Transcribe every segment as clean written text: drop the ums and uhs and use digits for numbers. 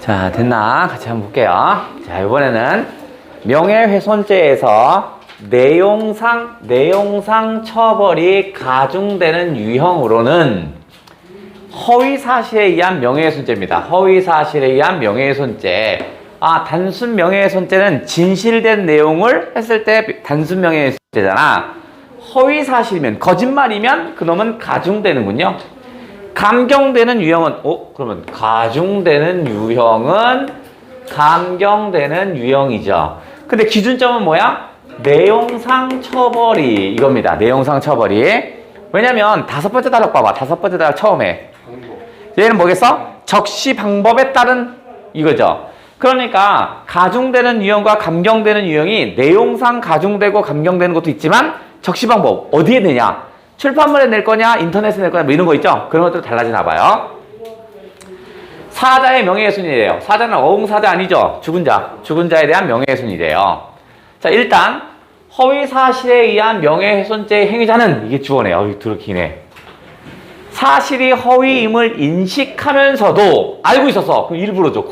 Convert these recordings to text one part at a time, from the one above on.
자, 됐나? 같이 한번 볼게요. 자, 이번에는 명예훼손죄에서 내용상 처벌이 가중되는 유형으로는 허위사실에 의한 명예훼손죄입니다. 허위사실에 의한 명예훼손죄. 단순 명예훼손죄는 진실된 내용을 했을 때 단순 명예훼손죄잖아. 허위사실이면, 거짓말이면 그놈은 가중되는군요. 감경되는 유형은, 그러면 가중되는 유형이죠. 근데 기준점은 뭐야? 내용상 처벌이 이겁니다. 내용상 처벌이. 왜냐면 다섯 번째 단락 봐봐. 다섯 번째 단락 처음에. 얘는 뭐겠어? 적시 방법에 따른 이거죠. 그러니까 가중되는 유형과 감경되는 유형이 내용상 가중되고 감경되는 것도 있지만 적시 방법 어디에 내냐? 출판물에 낼 거냐, 인터넷에 낼 거냐, 뭐 이런 거 있죠? 그런 것도 달라지나 봐요. 사자의 명예훼손이래요. 사자는 어흥사자 아니죠? 죽은 자에 대한 명예훼손이래요. 자, 일단 허위사실에 의한 명예훼손죄의 행위자는 이게 주어네요. 들기네. 사실이 허위임을 인식하면서도 알고 있었어. 그럼 일부러죠.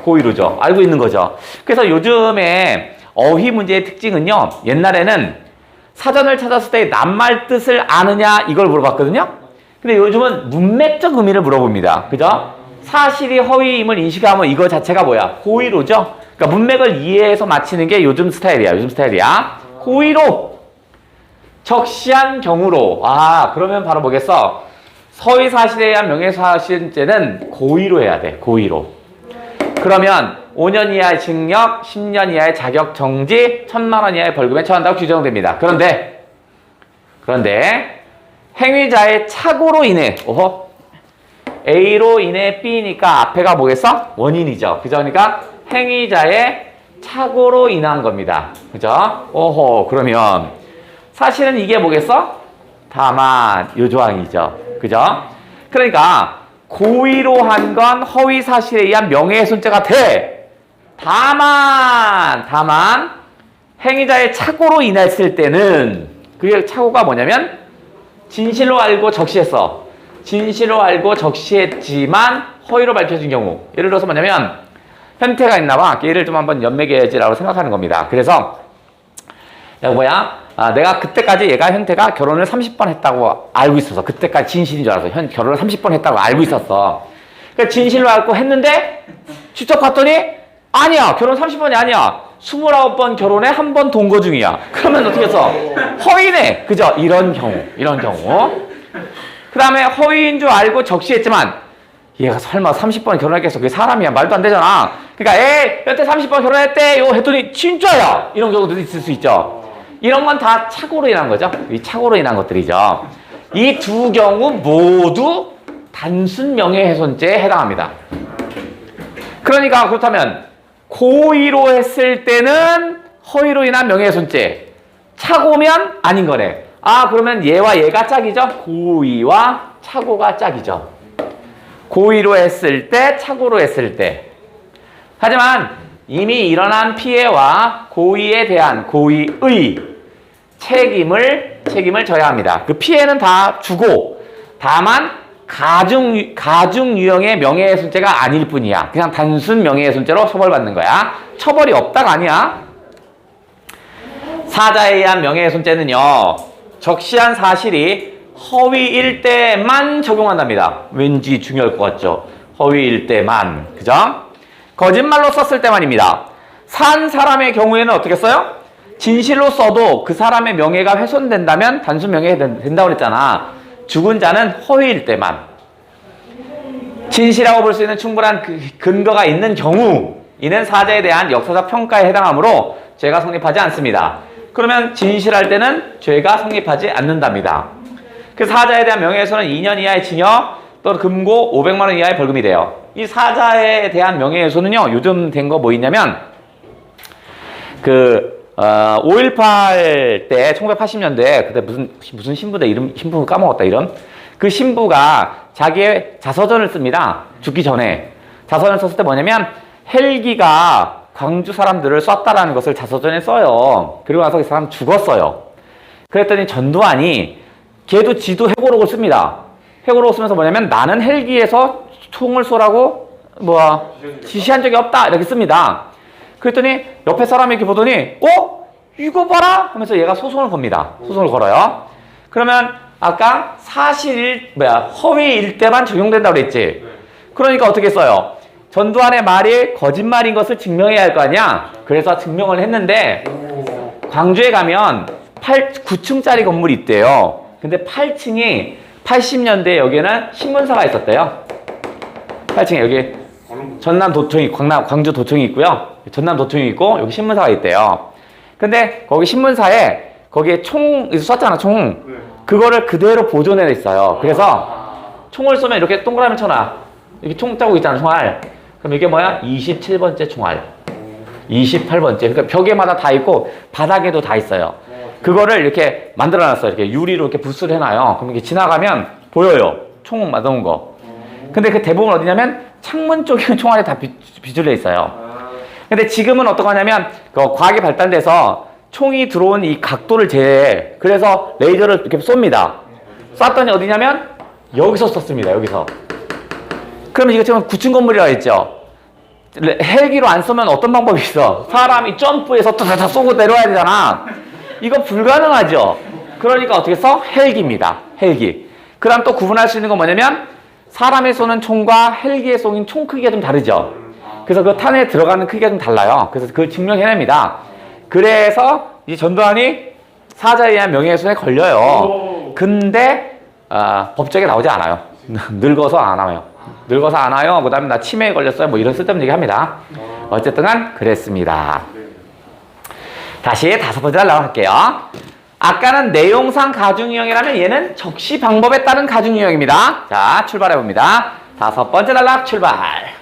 고의로죠. 알고 있는 거죠. 그래서 요즘에 어휘 문제의 특징은요. 옛날에는 사전을 찾았을 때 낱말 뜻을 아느냐 이걸 물어봤거든요. 근데 요즘은 문맥적 의미를 물어봅니다. 그죠? 사실이 허위임을 인식하면 이거 자체가 뭐야? 고의로죠? 그러니까 문맥을 이해해서 맞히는 게 요즘 스타일이야. 고의로. 적시한 경우로. 그러면 바로 뭐겠어? 허위사실에 의한 명예훼손죄는 고의로 해야 돼. 고의로. 그러면 5년 이하의 징역, 10년 이하의 자격 정지, 1,000만 원 이하의 벌금에 처한다고 규정됩니다. 그런데 행위자의 착오로 인해 A로 인해 B니까 앞에가 뭐겠어? 원인이죠. 그죠? 그러니까 행위자의 착오로 인한 겁니다. 그죠? 그러면 사실은 이게 뭐겠어? 다만 요 조항이죠. 그죠? 그러니까 고의로 한 건 허위사실에 의한 명예훼손죄가 돼. 다만 행위자의 착오로 인했을 때는 그게 착오가 뭐냐면 진실로 알고 적시했어. 진실로 알고 적시했지만 허위로 밝혀진 경우. 예를 들어서 뭐냐면 현태가 있나 봐. 얘를 좀 한번 연맥해야지라고 생각하는 겁니다. 그래서 내가 그때까지 현태가 결혼을 30번 했다고 알고 있었어. 그때까지 진실인 줄 알아서 결혼을 30번 했다고 알고 있었어. 그러니까 진실로 알고 했는데 직접 봤더니 아니야. 결혼 30번이 아니야. 29번 결혼에 한 번 동거 중이야. 그러면 어떻게 했어? 허위네. 그죠? 이런 경우. 그 다음에 허위인 줄 알고 적시했지만 얘가 설마 30번 결혼했겠어. 그게 사람이야. 말도 안 되잖아. 그러니까 현태 30번 결혼했대요. 했더니 진짜야. 이런 경우도 있을 수 있죠. 이런 건 다 착오로 인한 거죠. 이 착오로 인한 것들이죠. 이 두 경우 모두 단순 명예훼손죄에 해당합니다. 그러니까 그렇다면 고의로 했을 때는 허위로 인한 명예훼손죄. 착오면 아닌 거네. 그러면 얘와 얘가 짝이죠. 고의와 착오가 짝이죠. 고의로 했을 때, 착오로 했을 때. 하지만 이미 일어난 피해와 고의에 대한 고의의 책임을 져야 합니다. 그 피해는 다 주고 다만 가중 유형의 명예훼손죄가 아닐 뿐이야. 그냥 단순 명예훼손죄로 처벌받는 거야. 처벌이 없다가 아니야. 사자에 의한 명예훼손죄는요. 적시한 사실이 허위일 때만 적용한답니다. 왠지 중요할 것 같죠? 허위일 때만. 그죠? 거짓말로 썼을 때만입니다. 산 사람의 경우에는 어떻게 써요? 진실로 써도 그 사람의 명예가 훼손된다면 단순 명예가 된다고 그랬잖아. 죽은 자는 허위일 때만. 진실이라고 볼 수 있는 충분한 근거가 있는 경우 이는 사자에 대한 역사적 평가에 해당하므로 죄가 성립하지 않습니다. 그러면 진실할 때는 죄가 성립하지 않는답니다. 그 사자에 대한 명예훼손은 2년 이하의 징역 또는 금고 500만 원 이하의 벌금이 돼요. 이 사자에 대한 명예훼손은요. 요즘 된 거 뭐 있냐면 5.18 때 1980년대에 그때 무슨 신부대 신부 까먹었다 이름. 그 신부가 자기의 자서전을 씁니다. 죽기 전에. 자서전을 썼을 때 뭐냐면 헬기가 광주 사람들을 쐈다라는 것을 자서전에 써요. 그리고 나서 그 사람 죽었어요. 그랬더니 전두환이 걔도 지도 회고록을 씁니다. 회고록을 쓰면서 뭐냐면 나는 헬기에서 총을 쏘라고 뭐 지시한 적이 없다 이렇게 씁니다. 그랬더니 옆에 사람이 이렇게 보더니 이거 봐라 하면서 얘가 소송을 겁니다. 소송을 걸어요. 그러면 아까 허위일 때만 적용된다고 그랬지. 그러니까 어떻게 써요? 전두환의 말이 거짓말인 것을 증명해야 할 거 아니야. 그래서 증명을 했는데 광주에 가면 9층짜리 건물이 있대요. 근데 8층이 80년대에 여기에는 신문사가 있었대요. 8층에 여기 전남 도청이, 광주 도청이 있고요. 전남 도청이 있고 여기 신문사가 있대요. 근데 거기 신문사에 거기에 총 쐈잖아, 총. 그거를 그대로 보존해 있어요. 그래서 총을 쏘면 이렇게 동그라미 쳐놔. 이렇게 총 짜고 있잖아, 총알. 그럼 이게 뭐야? 27번째 총알. 28번째. 그러니까 벽에마다 다 있고 바닥에도 다 있어요. 그거를 이렇게 만들어 놨어요. 이렇게 유리로 이렇게 붓을 해놔요. 그럼 이렇게 지나가면 보여요. 총 맞아온 거. 근데 그 대부분 어디냐면 창문 쪽에 총알이 다 비줄려 있어요. 근데 지금은 어떻게 하냐면 그 과학이 발달돼서 총이 들어온 이 각도를 제외해. 그래서 레이저를 이렇게 쏩니다. 쐈더니 어디냐면 여기서 쐈습니다. 여기서. 그러면 이거 지금 9층 건물이라고 했죠. 헬기로 안 쏘면 어떤 방법이 있어? 사람이 점프해서 다 쏘고 내려와야 되잖아. 이거 불가능하죠. 그러니까 어떻게 써? 헬기입니다. 헬기. 그 다음 또 구분할 수 있는 건 뭐냐면 사람이 쏘는 총과 헬기에 쏘는 총 크기가 좀 다르죠. 그래서 그 탄에 들어가는 크기가 좀 달라요. 그래서 그걸 증명해냅니다. 그래서 이 전두환이 사자에 의한 명예훼손에 걸려요. 근데 법정에 나오지 않아요. 늙어서 안 와요. 늙어서 안 와요. 그 다음에 나 치매에 걸렸어요. 뭐 이런 쓸데없는 얘기 합니다. 어쨌든 간 그랬습니다. 다시 5번째 달라고 할게요. 아까는 내용상 가중유형이라면 얘는 적시 방법에 따른 가중유형입니다. 자, 출발해봅니다. 5번째 단락 출발.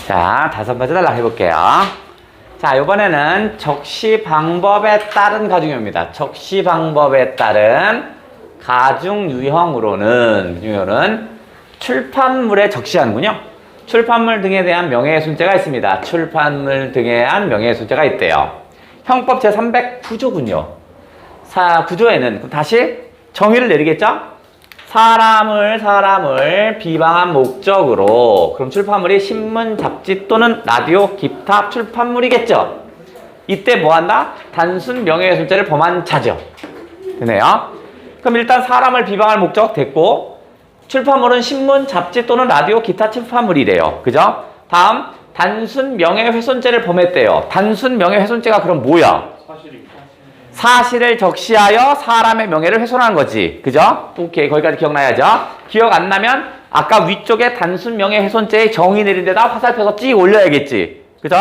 자, 5번째 단락 해볼게요. 자, 이번에는 적시 방법에 따른 가중유형입니다. 적시 방법에 따른 가중유형으로는 출판물에 적시하는군요. 출판물 등에 대한 명예훼손죄가 있습니다. 출판물 등에 대한 명예훼손죄가 있대요. 형법 제309조군요. 구조에는 그럼 다시 정의를 내리겠죠? 사람을 비방한 목적으로 그럼 출판물이 신문, 잡지 또는 라디오, 기타 출판물이겠죠? 이때 뭐한다? 단순 명예훼손죄를 범한 자죠. 되네요. 그럼 일단 사람을 비방할 목적 됐고 출판물은 신문, 잡지 또는 라디오, 기타 출판물이래요. 그죠? 다음 단순 명예훼손죄를 범했대요. 단순 명예훼손죄가 그럼 뭐야? 사실을 적시하여 사람의 명예를 훼손한 거지. 그죠? 오케이. 거기까지 기억나야죠? 기억 안 나면 아까 위쪽에 단순 명예훼손죄의 정의 내린 데다 화살표서 찍 올려야겠지. 그죠?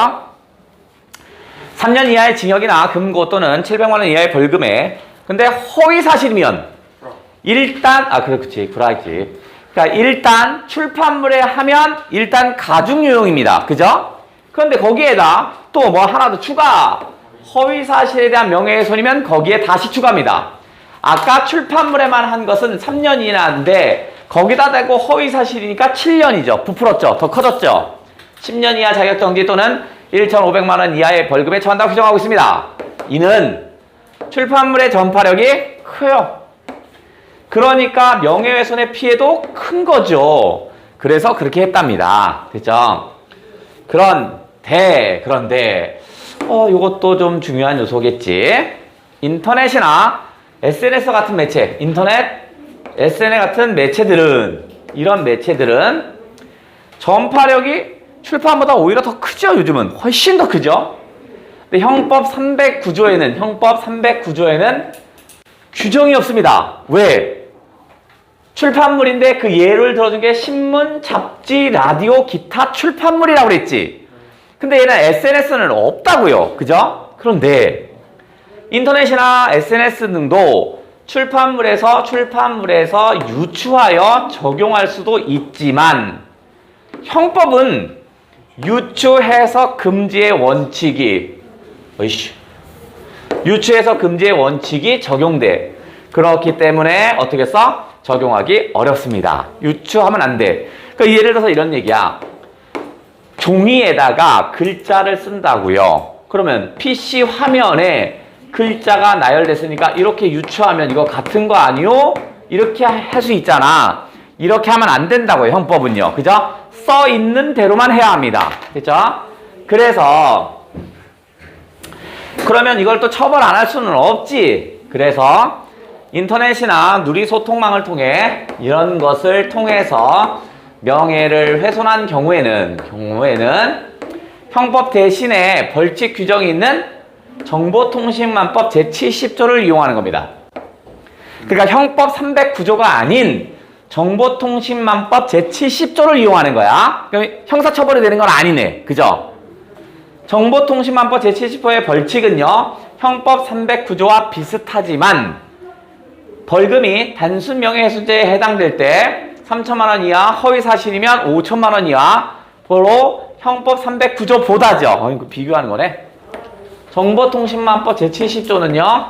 3년 이하의 징역이나 금고 또는 700만 원 이하의 벌금에 근데 허위 사실이면 일단 그렇지. 불하지. 그러니까 일단 출판물에 하면 일단 가중 유용입니다. 그죠? 그런데 거기에다 또 뭐 하나 더 추가 허위 사실에 대한 명예훼손이면 거기에 다시 추가합니다. 아까 출판물에만 한 것은 3년 이하인데 거기다 대고 허위 사실이니까 7년이죠. 부풀었죠. 더 커졌죠. 10년 이하 자격정지 또는 1,500만 원 이하의 벌금에 처한다고 규정하고 있습니다. 이는 출판물의 전파력이 커요. 그러니까 명예훼손의 피해도 큰 거죠. 그래서 그렇게 했답니다. 됐죠? 그런데 이것도 좀 중요한 요소겠지. 인터넷이나 SNS 같은 매체, SNS 같은 매체들은 이런 매체들은 전파력이 출판보다 오히려 더 크죠. 요즘은 훨씬 더 크죠. 근데 형법 309조에는 규정이 없습니다. 왜? 출판물인데 그 예를 들어준 게 신문, 잡지, 라디오, 기타 출판물이라고 그랬지. 근데 얘는 SNS는 없다고요. 그죠? 그런데 인터넷이나 SNS 등도 출판물에서 유추하여 적용할 수도 있지만 형법은 유추해서 금지의 원칙이 적용돼. 그렇기 때문에 어떻게 써? 적용하기 어렵습니다. 유추하면 안 돼. 그러니까 예를 들어서 이런 얘기야. 종이에다가 글자를 쓴다고요. 그러면 PC 화면에 글자가 나열됐으니까 이렇게 유추하면 이거 같은 거 아니요? 이렇게 할 수 있잖아. 이렇게 하면 안 된다고요. 형법은요. 그죠? 써 있는 대로만 해야 합니다. 그죠? 그래서 그러면 이걸 또 처벌 안 할 수는 없지. 그래서 인터넷이나 누리소통망을 통해 이런 것을 통해서 명예를 훼손한 경우에는 형법 대신에 벌칙 규정이 있는 정보통신망법 제70조를 이용하는 겁니다. 그러니까 형법 309조가 아닌 정보통신망법 제70조를 이용하는 거야. 그럼 형사처벌이 되는 건 아니네. 그죠? 정보통신망법 제70조의 벌칙은요. 형법 309조와 비슷하지만 벌금이 단순 명예훼손죄에 해당될 때 3천만 원 이하, 허위 사실이면 5천만 원 이하, 보로 형법 309조보다죠. 이거 비교하는 거네. 정보통신망법 제70조는요.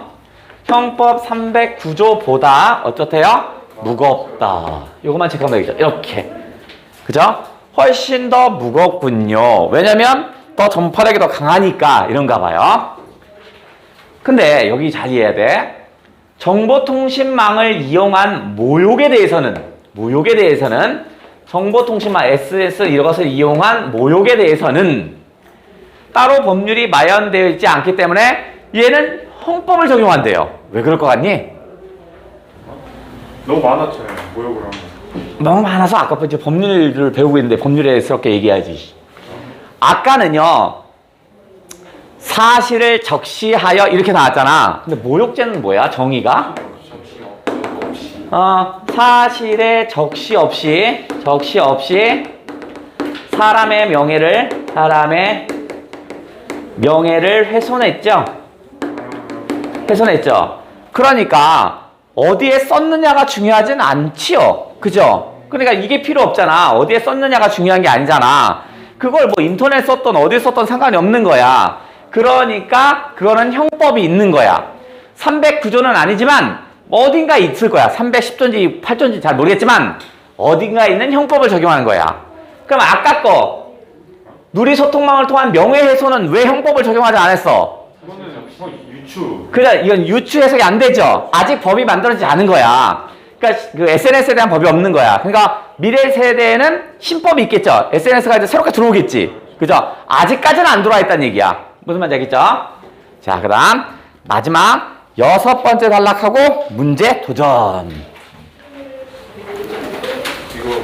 형법 309조보다 어떻대요? 무겁다. 요것만 체크하면 되겠죠. 이렇게. 그죠? 훨씬 더 무겁군요. 왜냐면 더 전파력이 더 강하니까 이런가 봐요. 근데 여기 잘 이해해야 돼. 정보통신망을 이용한 모욕에 대해서는 정보통신망, SNS 이런 것을 이용한 모욕에 대해서는 따로 법률이 마련되어 있지 않기 때문에 얘는 형법을 적용한대요. 왜 그럴 것 같니? 너무 많았잖아요. 모욕을 한 거. 너무 많아서 아까 이제 법률을 배우고 있는데 법률에스럽게 얘기해야지. 아까는요. 사실을 적시하여 이렇게 나왔잖아. 근데 모욕죄는 뭐야? 정의가? 사실에 적시 없이 사람의 명예를 훼손했죠. 그러니까 어디에 썼느냐가 중요하진 않지요. 그죠? 그러니까 이게 필요 없잖아. 어디에 썼느냐가 중요한 게 아니잖아. 그걸 뭐 인터넷 썼던 어디에 썼던 상관이 없는 거야. 그러니까 그거는 형법이 있는 거야. 309조는 아니지만 어딘가 있을 거야. 310조인지 8조인지 잘 모르겠지만 어딘가 있는 형법을 적용하는 거야. 그럼 아까 거 누리소통망을 통한 명예훼손은 왜 형법을 적용하지 않았어? 그거는 유추. 그래, 이건 유추 해석이 안 되죠. 아직 법이 만들어지지 않은 거야. 그러니까 그 SNS에 대한 법이 없는 거야. 그러니까 미래 세대에는 신법이 있겠죠. SNS가 이제 새롭게 들어오겠지. 그죠? 아직까지는 안 들어와 있다는 얘기야. 무슨 말인지 알겠죠? 자, 그다음 마지막 6번째 단락하고 문제 도전. 이거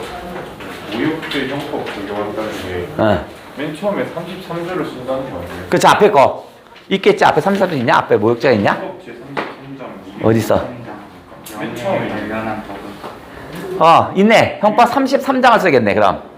모욕죄 형법 적용한다는 게 맨 처음에 33조를 쓴다는 거 아니에요? 그치, 앞에 거 있겠지. 앞에 33조 있냐? 앞에 모욕죄가 있냐? 형법 제33장 어디 있어? 맨 처음에 관련한 법은 있네. 형법 33장을 쓰겠네. 그럼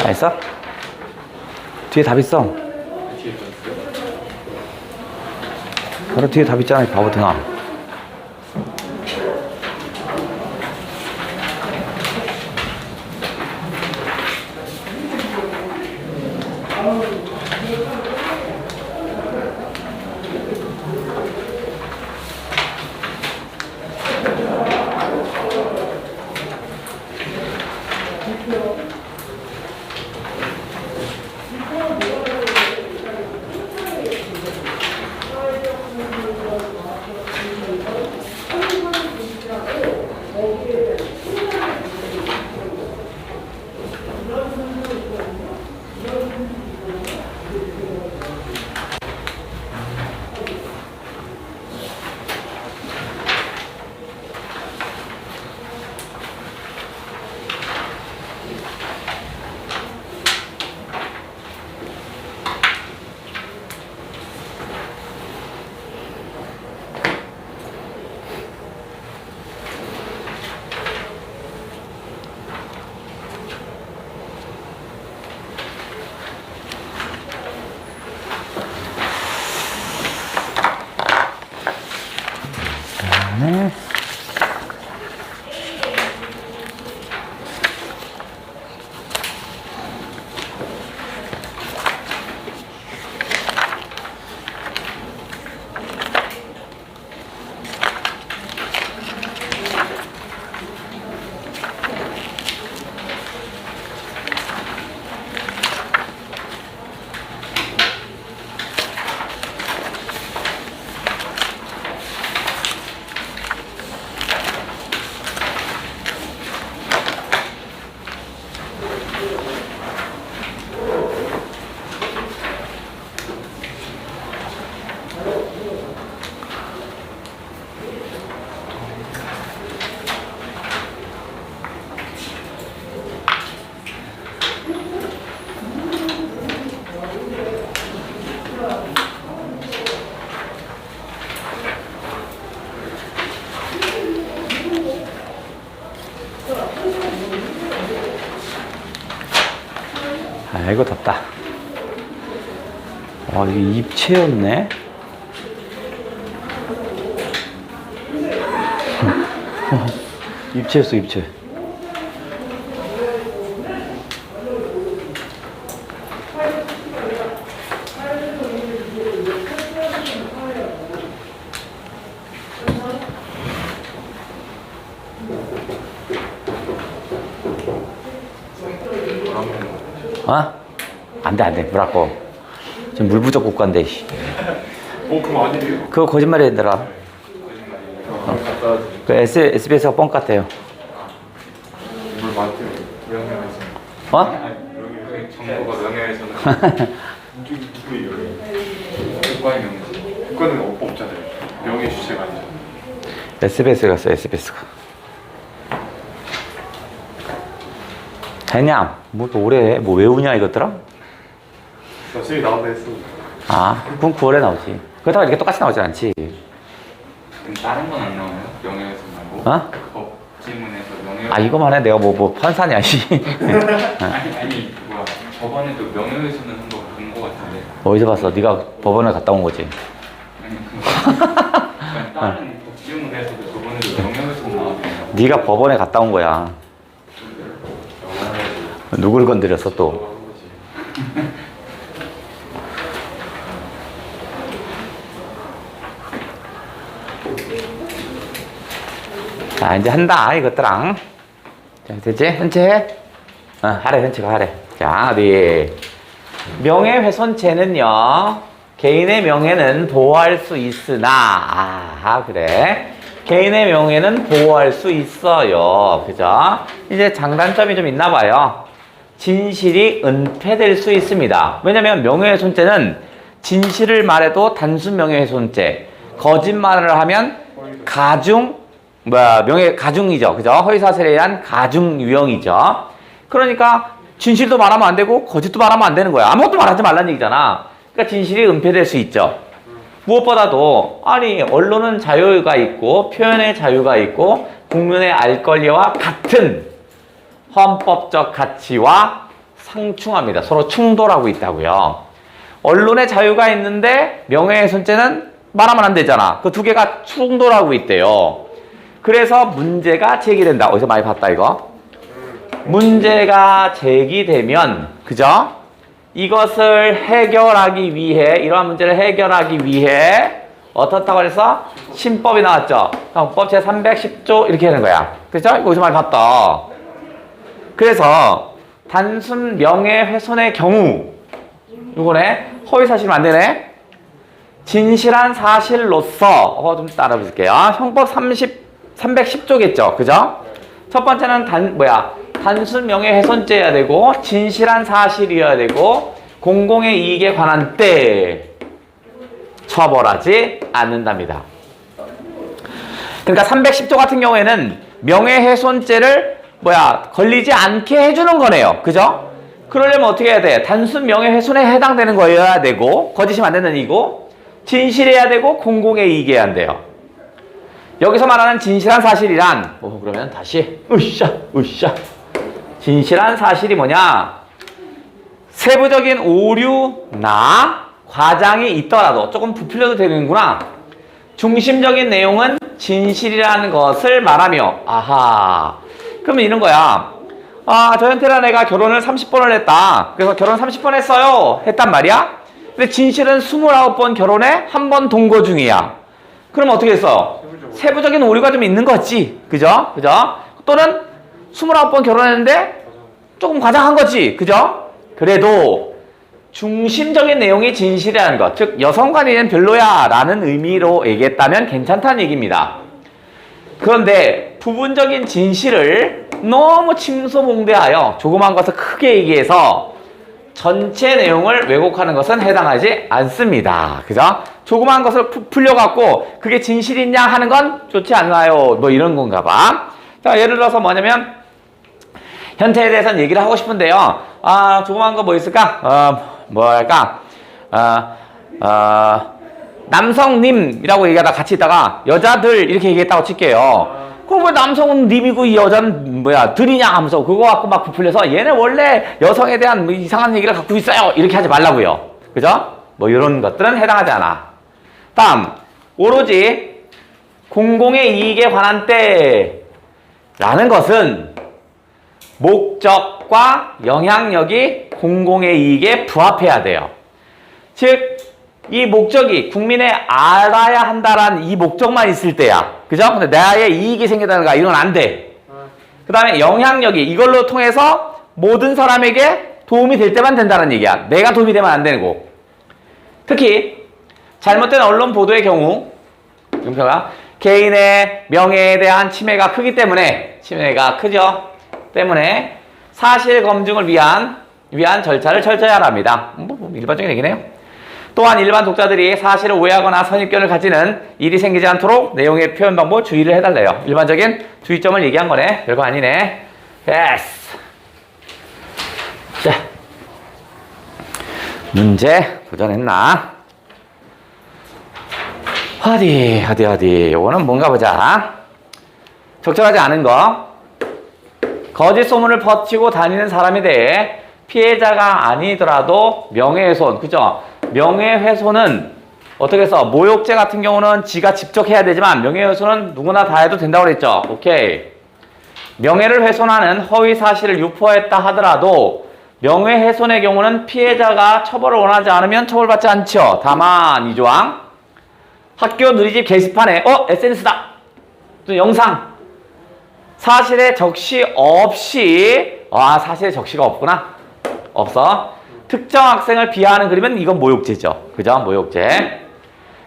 다 있어? 뒤에 답 있어. 바로 뒤에 답 있잖아, 이 바보등아. 이거 덥다. 이게 입체였네. 입체였어, 입체. 안 돼. 물 아까워. 지금 물 부족 국가인데, 씨. 그럼 아니에요. 그거 거짓말이야, 얘들아. 갖다 와야지. 그 SBS가 뻥 같아요. 물 많대요. 명예훼손. 정부가 명예훼손을 누구예요? 국가의 명예훼손. 국가는 없잖아요. 명예 주체가 아니잖아요. SBS가 갔어, SBS가. 그냥, 뭐, 또 오래 해? 뭐 외우냐, 이것들아? 나 저기 나온다 했어. 그럼 9월에 나오지. 그렇다고 이렇게 똑같이 나오진 않지. 그럼 다른 건 안 나와요? 명예훼손 말고? 법 질문에서 명예훼손. 이거만 해. 내가 뭐 판사냐, 씨. 아니 뭐야 법원에도 명예훼손을 한 거 본 거 같은데. 어디서 봤어? 네가 법원에 갔다 온 거지. 아니 그러니까 다른 법 질문에서도 법원에도 명예훼손 나왔대요. 네가 법원에 갔다 온 거야. 누굴 건드렸어, 또? 자, 이제 한다, 이것들랑. 자, 됐지? 현체 해? 하래, 현체가 하래. 자, 어디. 명예훼손죄는요, 개인의 명예는 보호할 수 있으나, 그래. 개인의 명예는 보호할 수 있어요. 그죠? 이제 장단점이 좀 있나 봐요. 진실이 은폐될 수 있습니다. 왜냐면 명예훼손죄는 진실을 말해도 단순 명예훼손죄, 거짓말을 하면 가중이죠. 그죠? 허위사실에 의한 가중 유형이죠. 그러니까 진실도 말하면 안 되고 거짓도 말하면 안 되는 거야. 아무것도 말하지 말라는 얘기잖아. 그러니까 진실이 은폐될 수 있죠. 무엇보다도 언론은 자유가 있고 표현의 자유가 있고 국민의 알 권리와 같은 헌법적 가치와 상충합니다. 서로 충돌하고 있다고요. 언론의 자유가 있는데 명예훼손죄는 말하면 안 되잖아. 그 두 개가 충돌하고 있대요. 그래서 문제가 제기된다. 어디서 많이 봤다 이거? 문제가 제기되면, 그죠? 이것을 해결하기 위해, 이러한 문제를 해결하기 위해 어떻다고 해서 신법이 나왔죠. 헌법 제310조 이렇게 하는 거야. 그죠? 이거 어디서 많이 봤다. 그래서 단순 명예훼손의 경우, 이거네, 허위사실은 안 되네. 진실한 사실로서, 좀 따라볼게요. 형법 310조겠죠. 그죠? 첫 번째는 단순 명예훼손죄여야 되고, 진실한 사실이어야 되고, 공공의 이익에 관한 때 처벌하지 않는답니다. 그러니까 310조 같은 경우에는 명예훼손죄를 걸리지 않게 해주는 거네요. 그죠? 그러려면 어떻게 해야 돼? 단순 명예훼손에 해당되는 거여야 되고, 거짓이면 안 되는 이고, 진실해야 되고, 공공의 이익에 해야 돼요. 여기서 말하는 진실한 사실이란, 그러면 다시, 으쌰. 진실한 사실이 뭐냐? 세부적인 오류나 과장이 있더라도, 조금 부풀려도 되는구나. 중심적인 내용은 진실이라는 것을 말하며, 그러면 이런 거야. 저현태란 애가 결혼을 30번을 했다. 그래서 결혼 30번 했어요. 했단 말이야. 근데 진실은 29번 결혼에 한 번 동거 중이야. 그럼 어떻게 했어? 세부적인 오류가 좀 있는 거지. 그죠? 또는 29번 결혼했는데 조금 과장한 거지. 그죠? 그래도 중심적인 내용이 진실이라는 것, 즉 여성 관리는 별로야 라는 의미로 얘기했다면 괜찮다는 얘기입니다. 그런데 부분적인 진실을 너무 침소봉대하여 조그만 것을 크게 얘기해서 전체 내용을 왜곡하는 것은 해당하지 않습니다. 그죠? 조그만 것을 풀려갖고 그게 진실이냐 하는 건 좋지 않나요? 이런 건가 봐. 자, 예를 들어서 뭐냐면 현태에 대해서는 얘기를 하고 싶은데요. 조그만 거 뭐 있을까? 남성님이라고 얘기하다 같이 있다가 여자들 이렇게 얘기했다고 칠게요. 그럼 왜 남성은 님이고 이 여자는 뭐야 들이냐 하면서 그거 갖고 막 부풀려서 얘는 원래 여성에 대한 뭐 이상한 얘기를 갖고 있어요. 이렇게 하지 말라고요. 그죠? 뭐 이런 것들은 해당하지 않아. 다음 오로지 공공의 이익에 관한 때라는 것은 목적과 영향력이 공공의 이익에 부합해야 돼요. 즉, 이 목적이 국민의 알아야 한다라는 이 목적만 있을 때야. 그죠? 근데 나의 이익이 생기다는 거 이건 안 돼. 그 다음에 영향력이 이걸로 통해서 모든 사람에게 도움이 될 때만 된다는 얘기야. 내가 도움이 되면 안 되고. 특히 잘못된 언론 보도의 경우 개인의 명예에 대한 침해가 크기 때문에 침해가 크죠. 때문에 사실 검증을 위한 절차를 철저히 하라 합니다. 뭐 일반적인 얘기네요. 또한 일반 독자들이 사실을 오해하거나 선입견을 가지는 일이 생기지 않도록 내용의 표현 방법 주의를 해달래요. 일반적인 주의점을 얘기한 거네. 별거 아니네. 예스. 자, 문제 도전했나? 어디. 요거는 뭔가 보자. 적절하지 않은 거. 거짓 소문을 퍼치고 다니는 사람에 대해 피해자가 아니더라도 명예훼손, 그죠? 명예훼손은 어떻게 해서 모욕죄 같은 경우는 지가 직접 해야 되지만 명예훼손은 누구나 다 해도 된다고 그랬죠. 오케이. 명예를 훼손하는 허위 사실을 유포했다 하더라도 명예훼손의 경우는 피해자가 처벌을 원하지 않으면 처벌받지 않죠. 다만 이 조항 학교 누리집 게시판에 SNS다. 또 영상 사실에 적시 없이 사실에 적시가 없구나. 없어. 특정 학생을 비하하는 그림은 이건 모욕죄죠. 그죠? 모욕죄.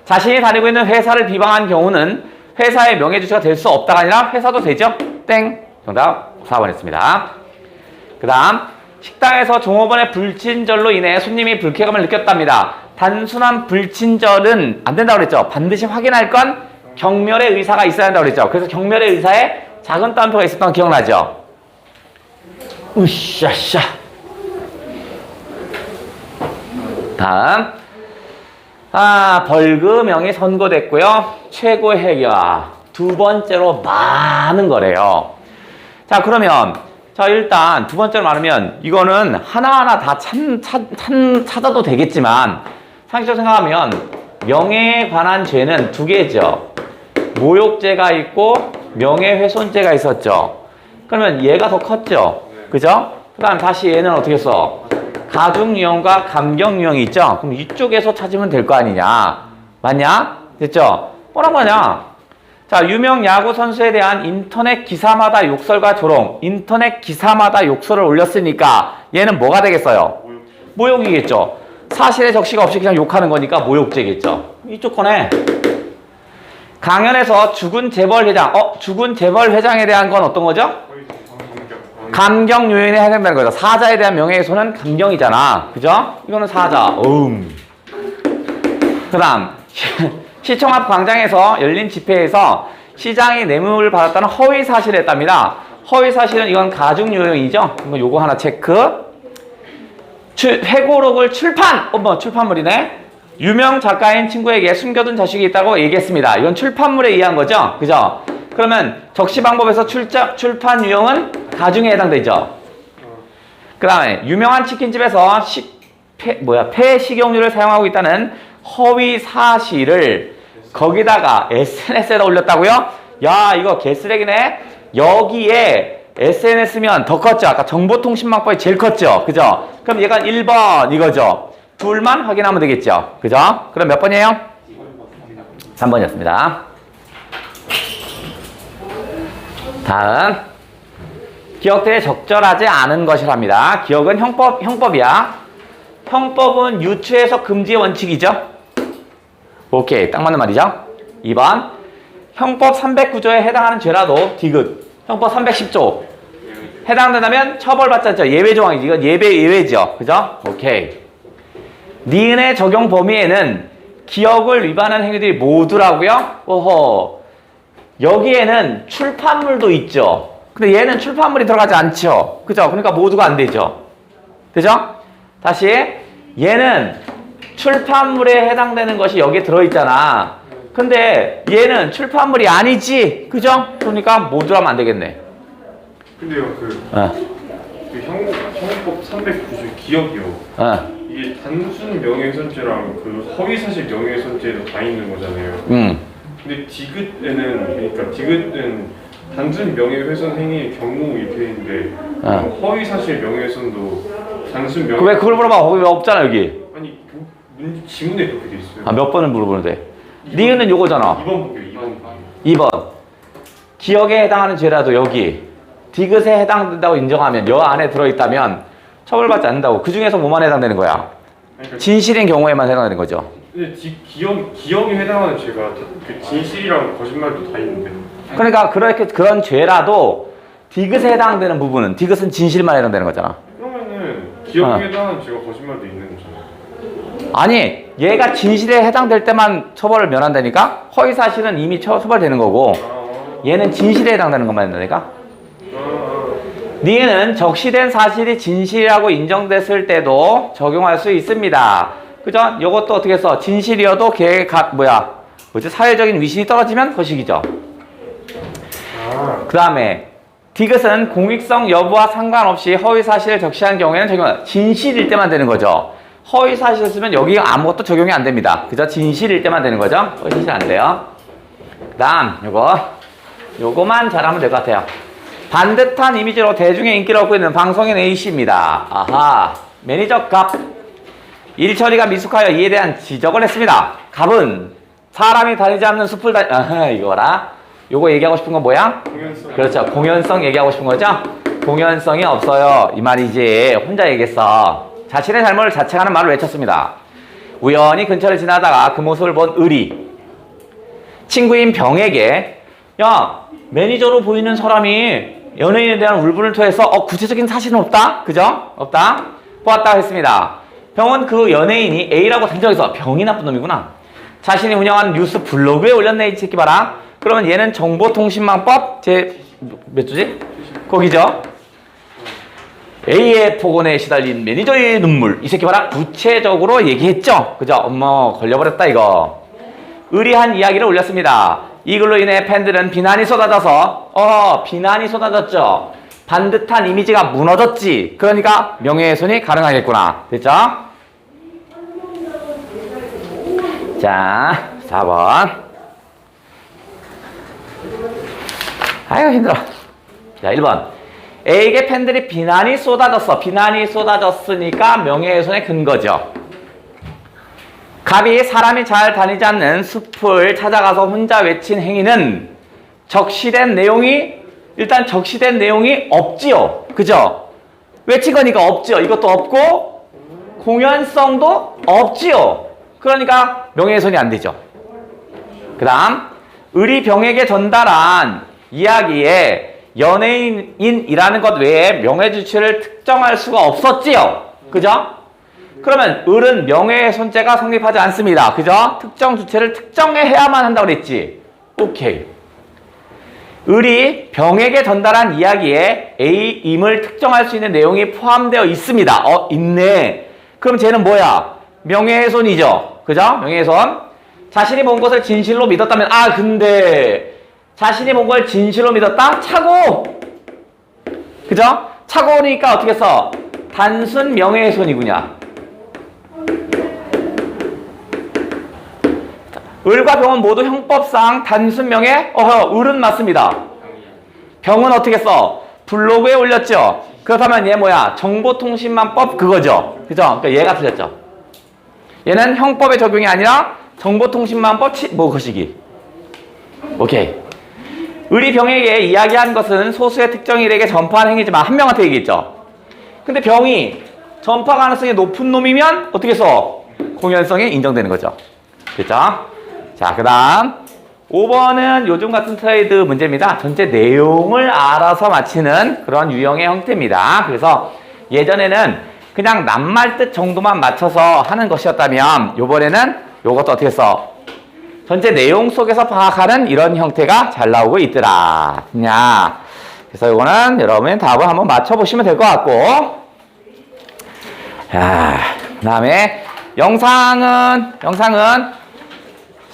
자신이 다니고 있는 회사를 비방한 경우는 회사의 명예주체가 될 수 없다가 아니라 회사도 되죠? 땡. 정답 4번 했습니다. 그 다음 식당에서 종업원의 불친절로 인해 손님이 불쾌감을 느꼈답니다. 단순한 불친절은 안 된다고 그랬죠? 반드시 확인할 건 경멸의 의사가 있어야 한다고 그랬죠? 그래서 경멸의 의사에 작은 따옴표가 있었던 거 기억나죠? 으쌰쌰. 다음 벌금형이 선고됐고요. 최고 해결 두 번째로 많은 거래요. 자 그러면 일단 두 번째로 많으면 이거는 하나하나 다 찾아도 되겠지만 상식적으로 생각하면 명예에 관한 죄는 두 개죠. 모욕죄가 있고 명예훼손죄가 있었죠. 그러면 얘가 더 컸죠. 그죠? 그 다음 다시 얘는 어떻게 써? 가중유형과 감경유형이 있죠? 그럼 이쪽에서 찾으면 될 거 아니냐? 맞냐? 됐죠? 뭐란 거냐? 자, 유명 야구 선수에 대한 인터넷 기사마다 욕설과 조롱, 인터넷 기사마다 욕설을 올렸으니까 얘는 뭐가 되겠어요? 모욕이겠죠? 사실에 적시가 없이 그냥 욕하는 거니까 모욕죄겠죠? 이쪽 거네. 강연에서 죽은 재벌 회장, 죽은 재벌 회장에 대한 건 어떤 거죠? 감경 요인에 해당되는 거죠. 사자에 대한 명예훼손은 감경이잖아. 그죠? 이거는 사자. 그 다음 시청 앞 광장에서 열린 집회에서 시장이 뇌물을 받았다는 허위 사실을 했답니다. 허위 사실은 이건 가중 요인이죠. 요거 하나 체크. 회고록을 출판! 출판물이네. 유명 작가인 친구에게 숨겨둔 자식이 있다고 얘기했습니다. 이건 출판물에 의한 거죠. 그죠? 그러면 적시 방법에서 출판 유형은 가중에 해당되죠. 그 다음에 유명한 치킨집에서 폐식용유를 사용하고 있다는 허위 사실을 거기다가 SNS에다 올렸다고요? 야 이거 개쓰레기네. 여기에 SNS면 더 컸죠. 아까 정보통신망법이 제일 컸죠. 그죠? 그럼 얘가 1번 이거죠. 둘만 확인하면 되겠죠. 그죠? 그럼 몇 번이에요? 3번이었습니다. 다음 기억들에 적절하지 않은 것이랍니다. 기억은 형법이야. 형법은 유추해석 금지의 원칙이죠. 오케이, 딱 맞는 말이죠. 2번 형법 309조에 해당하는 죄라도 디귿. 형법 310조 해당된다면 처벌받지 않죠. 예외 조항이지. 이건 예외죠. 그죠? 오케이. 니은의 적용 범위에는 기억을 위반하는 행위들이 모두라고요? 여기에는 출판물도 있죠. 근데 얘는 출판물이 들어가지 않죠. 그죠? 그러니까 모두가 안 되죠. 그죠? 다시 얘는 출판물에 해당되는 것이 여기에 들어있잖아. 근데 얘는 출판물이 아니지. 그죠? 그러니까 모듈하면 안 되겠네. 근데요 그 형법 390 기억이요. 이게 단순 명예훼손죄랑 그 허위사실 명예훼손죄도 다 있는 거잖아요. 근데 디귿에는 그러니까 디귿은 단순 명예훼손 행위의 경우 이렇게 있는데 허위사실 명예훼손도 단순 명예. 왜 그걸 물어봐? 거기 왜 없잖아 여기. 아니 지문에 그렇게 돼 있어요. 아, 몇 번을 물어보는데? 니은은 요거잖아. 2번 볼게요. 2번. 2번. 기억에 해당하는 죄라도 여기 디귿에 해당된다고 인정하면 여 안에 들어있다면 처벌받지 않는다고. 그 중에서 뭐만 해당되는 거야? 그러니까 진실인 경우에만 해당되는 거죠. 근데 기억에 해당하는 죄가 그 진실이랑 거짓말도 다 있는데. 그러니까 그런 죄라도 디귿에 해당되는 부분은 디귿은 진실만 해당되는 거잖아. 그러면은 기억에 해당하는 죄가 거짓말도 있는 거잖아요. 아니 얘가 진실에 해당될 때만 처벌을 면한다니까? 허위사실은 이미 처벌되는 거고 얘는 진실에 해당되는 것만 된다니까? 니은 적시된 사실이 진실이라고 인정됐을 때도 적용할 수 있습니다. 그죠? 요것도 어떻게 해서 진실이어도 걔의 사회적인 위신이 떨어지면 거식이죠. 그 다음에 디귿은 공익성 여부와 상관없이 허위사실을 적시한 경우에는 적용, 진실일 때만 되는 거죠. 허위사실을 쓰면 여기 아무것도 적용이 안 됩니다. 그죠? 진실일 때만 되는 거죠. 허위사실 안 돼요. 그 다음 요거만 잘하면 될 것 같아요. 반듯한 이미지로 대중의 인기를 얻고 있는 방송인 A씨입니다. 아하, 매니저 갑. 일 처리가 미숙하여 이에 대한 지적을 했습니다. 갑은 사람이 다니지 않는 숲을 이거라. 요거 얘기하고 싶은 건 뭐야? 공연성. 그렇죠. 공연성 얘기하고 싶은 거죠? 공연성이 없어요. 이 말이지. 혼자 얘기했어. 자신의 잘못을 자책하는 말을 외쳤습니다. 우연히 근처를 지나다가 그 모습을 본 을이 친구인 병에게 야, 매니저로 보이는 사람이 연예인에 대한 울분을 토해서 구체적인 사실은 없다? 그죠? 없다? 보았다고 했습니다. 병은 그 연예인이 A라고 단정해서 병이 나쁜 놈이구나. 자신이 운영하는 뉴스 블로그에 올렸네 이 새끼 봐라. 그러면 얘는 정보통신망법 몇 주지? 거기죠. A의 폭언에 시달린 매니저의 눈물 이 새끼 봐라. 구체적으로 얘기했죠. 그죠? 어머 걸려버렸다 이거. 의리한 이야기를 올렸습니다. 이 글로 인해 팬들은 비난이 쏟아져서 비난이 쏟아졌죠. 반듯한 이미지가 무너졌지. 그러니까 명예훼손이 가능하겠구나. 됐죠? 자 4번. 아유 힘들어. 자 1번. A에게 팬들이 비난이 쏟아졌어. 비난이 쏟아졌으니까 명예훼손의 근거죠. 갑이 사람이 잘 다니지 않는 숲을 찾아가서 혼자 외친 행위는 적시된 내용이 없지요. 그죠? 외친 거니까 없지요. 이것도 없고 공연성도 없지요. 그러니까 명예훼손이 안 되죠. 그 다음 을이 병에게 전달한 이야기에 연예인이라는 것 외에 명예주체를 특정할 수가 없었지요. 그죠? 그러면 을은 명예훼손죄가 성립하지 않습니다. 그죠? 특정 주체를 특정해야만 한다고 그랬지. 오케이. 을이 병에게 전달한 이야기에 A임을 특정할 수 있는 내용이 포함되어 있습니다. 있네. 그럼 쟤는 뭐야? 명예훼손이죠. 그죠? 명예훼손. 자신이 본 것을 진실로 믿었다면 근데 자신이 본 걸 진실로 믿었다? 착오! 그죠? 착오니까 어떻게 써? 단순 명예훼손이구냐. 을과 병은 모두 형법상 단순 명예? 을은 맞습니다. 병은 어떻게 써? 블로그에 올렸죠? 그렇다면 얘 뭐야? 정보통신망법 그거죠? 그죠? 그러니까 얘가 틀렸죠. 얘는 형법의 적용이 아니라 정보통신망법 거시기. 오케이. 을이 병에게 이야기한 것은 소수의 특정 일에게 전파한 행위지만 한 명한테 얘기했죠. 근데 병이 전파 가능성이 높은 놈이면 어떻게 써? 공연성이 인정되는 거죠. 됐죠? 자, 그 다음 5번은 요즘 같은 트레이드 문제입니다. 전체 내용을 알아서 맞히는 그런 유형의 형태입니다. 그래서 예전에는 그냥 낱말뜻 정도만 맞춰서 하는 것이었다면 요번에는 요것도 어떻게 써? 전체 내용 속에서 파악하는 이런 형태가 잘 나오고 있더라. 그냥 그래서 요거는 여러분이 답을 한번 맞춰보시면 될 것 같고, 자, 그 다음에 영상은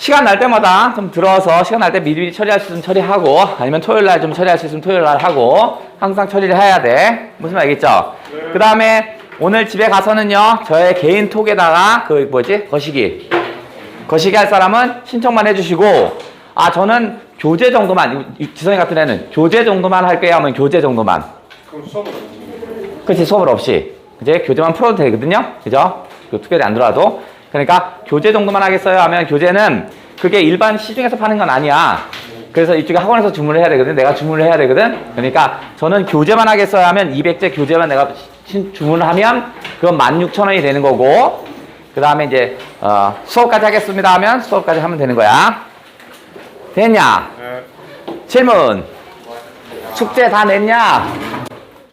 시간 날 때마다 좀 들어서 시간 날 때 미리 처리할 수 있으면 처리하고 아니면 토요일 날 좀 처리할 수 있으면 토요일 날 하고 항상 처리를 해야 돼. 무슨 말 알겠죠? 그 다음에 오늘 집에 가서는요 저의 개인 톡에다가 그 뭐지? 거시기 할 사람은 신청만 해주시고 아 저는 교재 정도만 지성이 같은 애는 교재 정도만 할게요 하면 교재 정도만 그럼 수업은 없는 그렇지 수업을 없이 이제 교재만 풀어도 되거든요 그죠? 그 투게더 안 들어와도 그러니까 교재 정도만 하겠어요 하면 교재는 그게 일반 시중에서 파는 건 아니야 그래서 이쪽에 학원에서 주문을 해야 되거든 내가 주문을 해야 되거든 그러니까 저는 교재만 하겠어요 하면 200제 교재만 내가 주문을 하면 그건 16,000원이 되는 거고 그 다음에 이제 수업까지 하겠습니다 하면 수업까지 하면 되는 거야 됐냐? 네. 질문 숙제 다 냈냐?